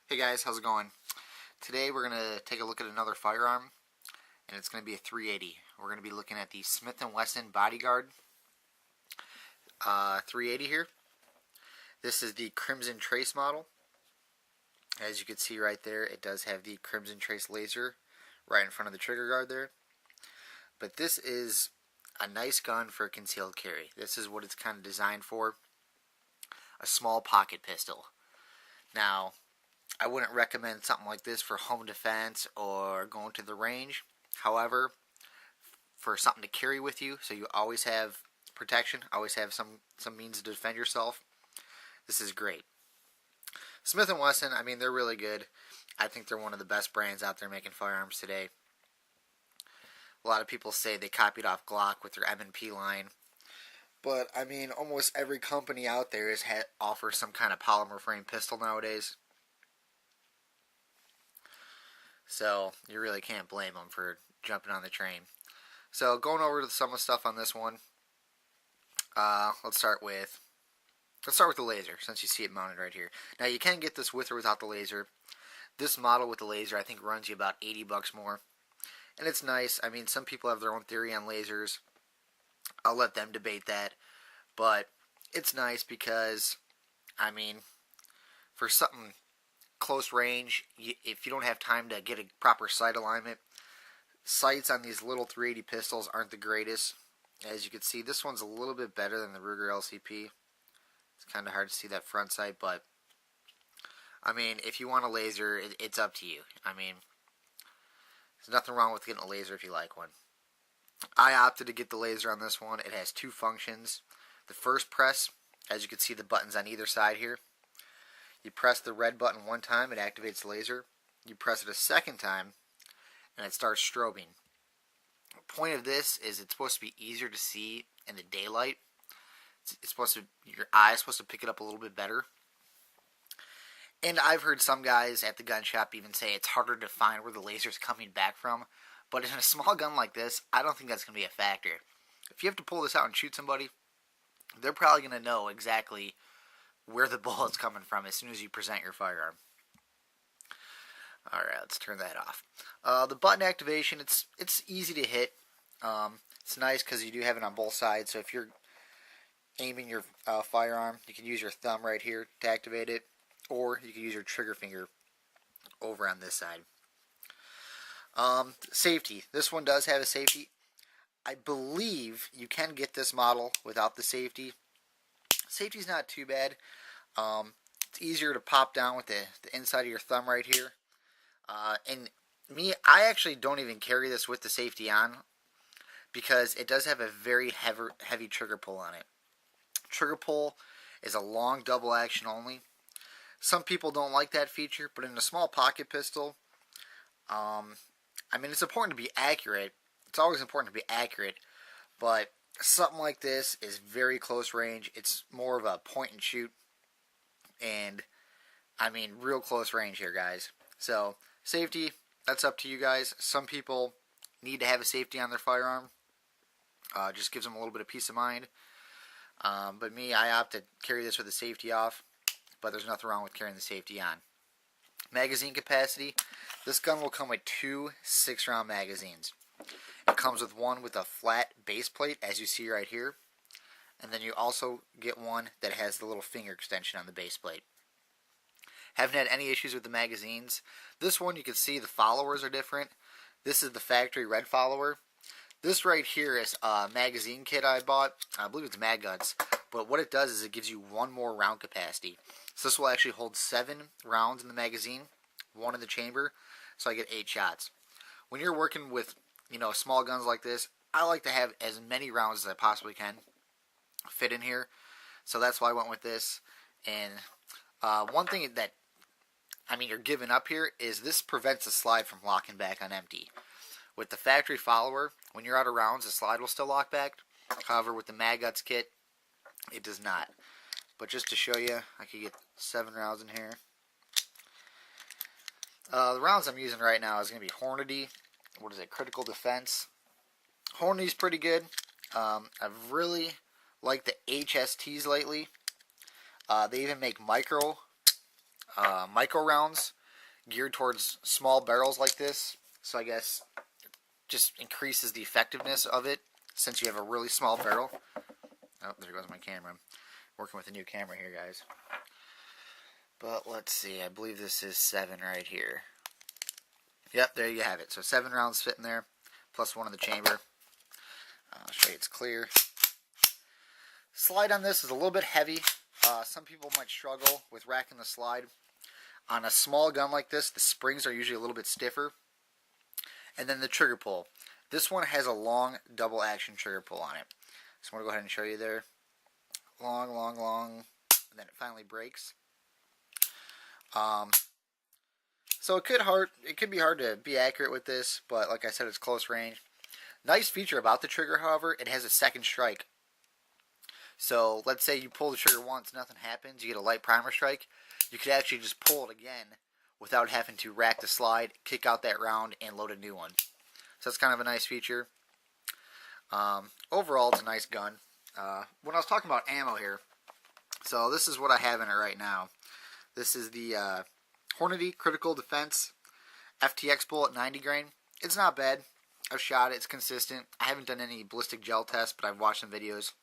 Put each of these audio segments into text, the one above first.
Hey guys, how's it going? Today we're going to take a look at another firearm, and it's going to be a 380. We're going to be looking at the Smith & Wesson Bodyguard 380 here. This is the Crimson Trace model. As you can see right there, it does have the Crimson Trace laser right in front of the trigger guard there. But this is a nice gun for concealed carry. This is what it's kind of designed for, a small pocket pistol. Now, I wouldn't recommend something like this for home defense or going to the range. However, for something to carry with you, so you always have protection, always have some means to defend yourself, this is great. Smith & Wesson, I mean, they're really good. I think they're one of the best brands out there making firearms today. A lot of people say they copied off Glock with their M&P line. But, I mean, almost every company out there offers some kind of polymer frame pistol nowadays. So, you really can't blame them for jumping on the train. So, going over to some of the stuff on this one. Let's start with the laser, since you see it mounted right here. Now, you can get this with or without the laser. This model with the laser, I think, runs you about $80 more. And it's nice. I mean, some people have their own theory on lasers. I'll let them debate that. But it's nice because, I mean, for something close range, if you don't have time to get a proper sight alignment, sights on these little 380 pistols aren't the greatest. As you can see, this one's a little bit better than the Ruger LCP. It's kind of hard to see that front sight, but I mean, if you want a laser, it's up to you. I mean, there's nothing wrong with getting a laser if you like one. I opted to get the laser on this one. It has two functions. The first press, as you can see the buttons on either side here. You press the red button one time, it activates the laser. You press it a second time, and it starts strobing. The point of this is it's supposed to be easier to see in the daylight. Your eye is supposed to pick it up a little bit better. And I've heard some guys at the gun shop even say it's harder to find where the laser's coming back from. But in a small gun like this, I don't think that's going to be a factor. If you have to pull this out and shoot somebody, they're probably going to know exactly where the bullet's coming from as soon as you present your firearm. Alright, let's turn that off. The button activation, it's easy to hit. It's nice because you do have it on both sides, so if you're aiming your firearm, you can use your thumb right here to activate it, or you can use your trigger finger over on this side. Safety. This one does have a safety. I believe you can get this model without the safety. Safety's not too bad. It's easier to pop down with the inside of your thumb right here. And me, I actually don't even carry this with the safety on because it does have a very heavy trigger pull on it. Trigger pull is a long double action only. Some people don't like that feature, but in a small pocket pistol, I mean, it's important to be accurate. It's always important to be accurate, but something like this is very close range. It's more of a point and shoot, and I mean, real close range here, guys. So, safety, that's up to you guys. Some people need to have a safety on their firearm. Just gives them a little bit of peace of mind. But me, I opt to carry this with the safety off, but there's nothing wrong with carrying the safety on. Magazine capacity. This gun will come with two 6-round magazines. It comes with one with a flat base plate, as you see right here. And then you also get one that has the little finger extension on the base plate. Haven't had any issues with the magazines. This one, you can see the followers are different. This is the factory red follower. This right here is a magazine kit I bought. I believe it's Mag Guts. But what it does is it gives you one more round capacity. So this will actually hold 7 rounds in the magazine, 1 in the chamber, so I get 8 shots. When you're working with, small guns like this, I like to have as many rounds as I possibly can fit in here. So that's why I went with this. And one thing that, you're giving up here is this prevents the slide from locking back on empty. With the factory follower, when you're out of rounds, the slide will still lock back. However, with the Mag Guts kit, it does not. But just to show you, I could get 7 rounds in here. The rounds I'm using right now is going to be Hornady. What is it? Critical Defense. Hornady's pretty good. I've really liked the HSTs lately. They even make micro micro rounds geared towards small barrels like this. So I guess just increases the effectiveness of it since you have a really small barrel. Oh, there goes my camera. I'm working with a new camera here, guys. But let's see. I believe this is 7 right here. Yep, there you have it. So 7 rounds fit in there, plus 1 in the chamber. I'll show you it's clear. Slide on this is a little bit heavy. Some people might struggle with racking the slide. On a small gun like this, the springs are usually a little bit stiffer. And then the trigger pull. This one has a long double action trigger pull on it. So I'm going to go ahead and show you there. Long, long, long. And then it finally breaks. So it could be hard to be accurate with this, but like I said, it's close range. Nice feature about the trigger, however, it has a second strike. So let's say you pull the trigger once, nothing happens, you get a light primer strike. You could actually just pull it again without having to rack the slide, kick out that round, and load a new one. So that's kind of a nice feature. Overall, it's a nice gun. When I was talking about ammo here, so this is what I have in it right now. This is the Hornady Critical Defense FTX bullet 90 grain. It's not bad. I've shot it. It's consistent. I haven't done any ballistic gel tests, but I've watched some videos.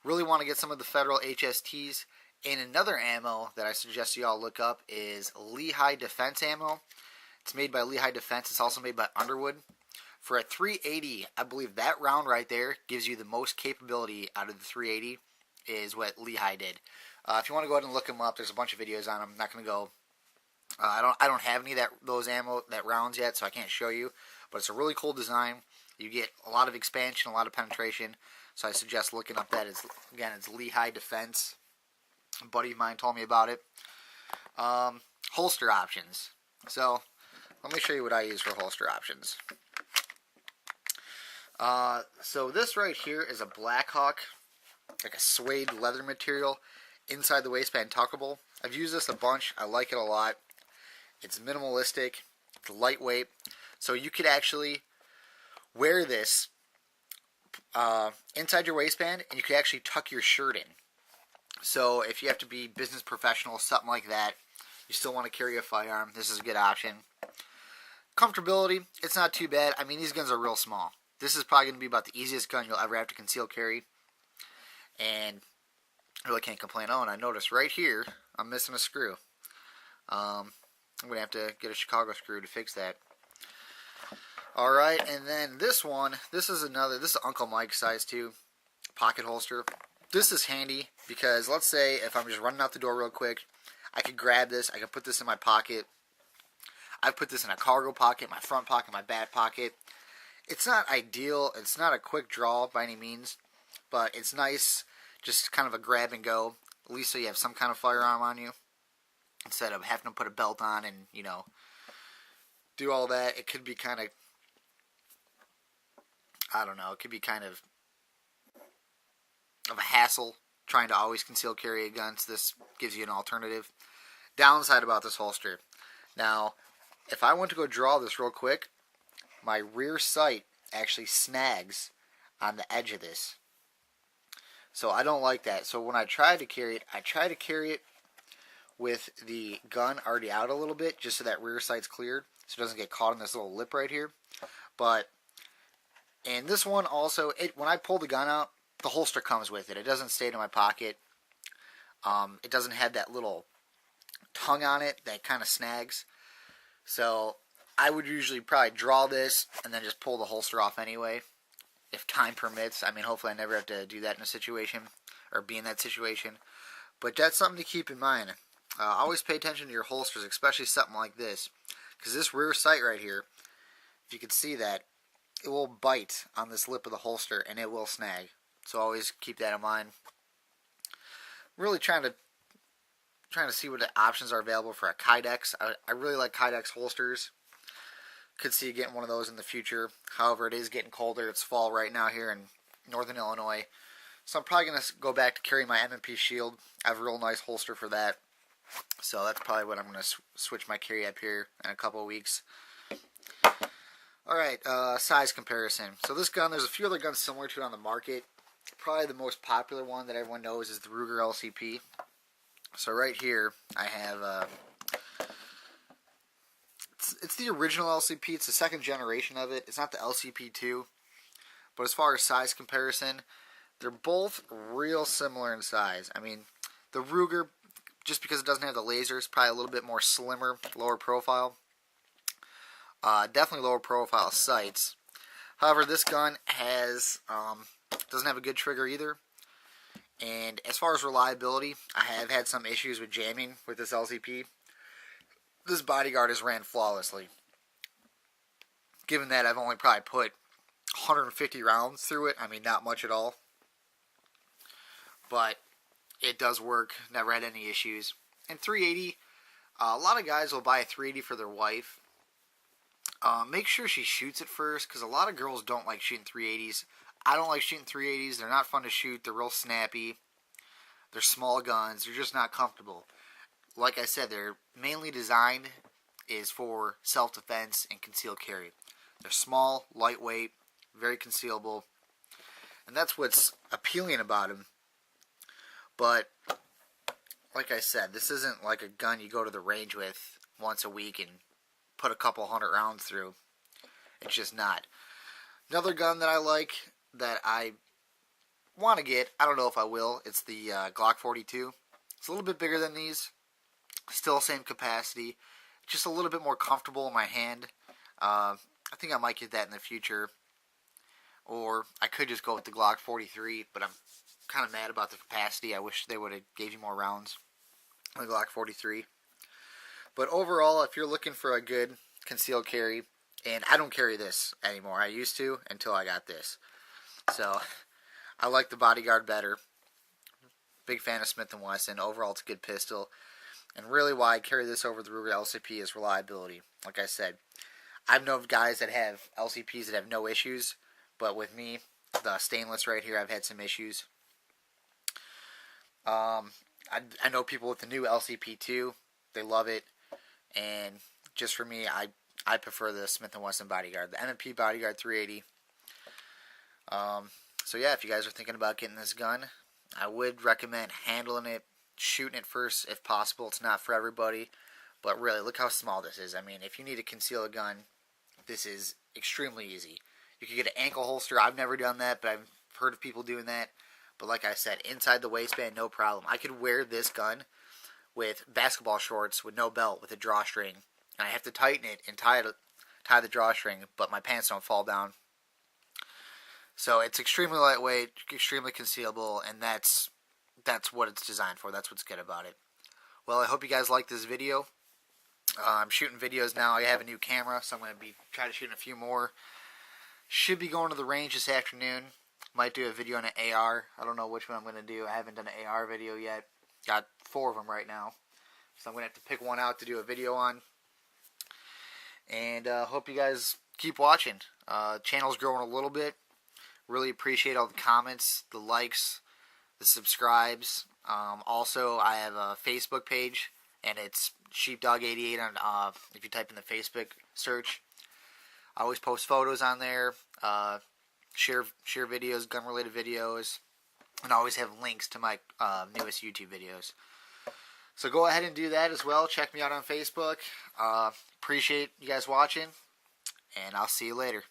Really want to get some of the Federal HSTs. And another ammo that I suggest you all look up is Lehigh Defense ammo. It's made by Lehigh Defense. It's also made by Underwood. For a 380, I believe that round right there gives you the most capability out of the 380 is what Lehigh did. If you want to go ahead and look them up, there's a bunch of videos on them. I'm not going to go. I don't have any of those rounds yet, so I can't show you. But it's a really cool design. You get a lot of expansion, a lot of penetration. So I suggest looking up that. It's Lehigh Defense. A buddy of mine told me about it. Holster options. So let me show you what I use for holster options. So this right here is a Blackhawk, like a suede leather material, inside the waistband tuckable. I've used this a bunch. I like it a lot. It's minimalistic. It's lightweight. So you could actually wear this inside your waistband, and you could actually tuck your shirt in. So if you have to be business professional, something like that, you still want to carry a firearm, this is a good option. Comfortability, it's not too bad. I mean, these guns are real small. This is probably going to be about the easiest gun you'll ever have to conceal carry. And I really can't complain. Oh, and I noticed right here, I'm missing a screw. I'm going to have to get a Chicago screw to fix that. Alright, and then this one, this is Uncle Mike's size 2 pocket holster. This is handy because let's say if I'm just running out the door real quick, I could grab this, I could put this in my pocket. I've put this in a cargo pocket, my front pocket, my back pocket. It's not ideal, it's not a quick draw by any means, but it's nice, just kind of a grab and go, at least so you have some kind of firearm on you, instead of having to put a belt on and, you know, do all that. It could be kind of, I don't know, it could be kind of a hassle trying to always conceal carry a gun, so this gives you an alternative. Downside about this holster. Now, if I want to go draw this real quick, my rear sight actually snags on the edge of this. So I don't like that. So when I try to carry it, with the gun already out a little bit, just so that rear sight's cleared, so it doesn't get caught in this little lip right here. But, and this one also, when I pull the gun out, the holster comes with it. It doesn't stay in my pocket. It doesn't have that little tongue on it that kind of snags. So I would usually probably draw this and then just pull the holster off anyway, if time permits. I mean, hopefully I never have to do that in a situation, or be in that situation. But that's something to keep in mind. Always pay attention to your holsters, especially something like this. Because this rear sight right here, if you can see that, it will bite on this lip of the holster and it will snag. So always keep that in mind. Really trying to see what the options are available for a Kydex. I really like Kydex holsters. Could see getting one of those in the future. However, it is getting colder. It's fall right now here in northern Illinois. So I'm probably going to go back to carrying my M&P Shield. I have a real nice holster for that. So that's probably what I'm going to switch my carry up here in a couple of weeks. Alright, size comparison. So this gun, there's a few other guns similar to it on the market. Probably the most popular one that everyone knows is the Ruger LCP. So right here, I have it's the original LCP. It's the second generation of it. It's not the LCP2, but as far as size comparison, they're both real similar in size. I mean, the Ruger, just because it doesn't have the laser, is probably a little bit more slimmer, lower profile. Definitely lower profile sights. However, this gun doesn't have a good trigger either. And as far as reliability, I have had some issues with jamming with this LCP. This Bodyguard has ran flawlessly. Given that I've only probably put 150 rounds through it, I mean, not much at all. But it does work, never had any issues. And 380, a lot of guys will buy a 380 for their wife. Make sure she shoots it first, because a lot of girls don't like shooting 380s. I don't like shooting 380s. They're not fun to shoot. They're real snappy. They're small guns. They're just not comfortable. Like I said, they're mainly designed is for self-defense and concealed carry. They're small, lightweight, very concealable. And that's what's appealing about them. But, like I said, this isn't like a gun you go to the range with once a week and put a couple hundred rounds through. It's just not. Another gun that I like, that I want to get, I don't know if I will, it's the Glock 42. It's a little bit bigger than these. Still same capacity. Just a little bit more comfortable in my hand. I think I might get that in the future. Or I could just go with the Glock 43, but I'm kind of mad about the capacity. I wish they would have gave you more rounds on the Glock 43. But overall, if you're looking for a good concealed carry, and I don't carry this anymore. I used to until I got this. So I like the Bodyguard better. Big fan of Smith & Wesson. Overall, it's a good pistol. And really why I carry this over the Ruger LCP is reliability. Like I said, I've known guys that have LCPs that have no issues. But with me, the stainless right here, I've had some issues. I know people with the new LCP2, they love it. And just for me, I prefer the Smith & Wesson Bodyguard, the M&P Bodyguard 380. So yeah, if you guys are thinking about getting this gun, I would recommend handling it, shooting it first if possible. It's not for everybody, but really, look how small this is. I mean, if you need to conceal a gun, this is extremely easy. You can get an ankle holster. I've never done that, but I've heard of people doing that. But like I said, inside the waistband, no problem. I could wear this gun with basketball shorts with no belt with a drawstring. And I have to tighten it and tie the drawstring, but my pants don't fall down. So it's extremely lightweight, extremely concealable, and that's what it's designed for. That's what's good about it. Well, I hope you guys like this video. I'm shooting videos now. I have a new camera, so I'm going to be trying to shoot a few more. Should be going to the range this afternoon. Might do a video on an AR. I don't know which one I'm going to do. I haven't done an AR video yet. Got 4 of them right now. So I'm going to have to pick one out to do a video on. And hope you guys keep watching. Channel's growing a little bit. Really appreciate all the comments, the likes, the subscribes. Also, I have a Facebook page, and it's Sheepdog88 on if you type in the Facebook search. I always post photos on there, share videos, gun-related videos, and I always have links to my newest YouTube videos. So go ahead and do that as well. Check me out on Facebook. Appreciate you guys watching, and I'll see you later.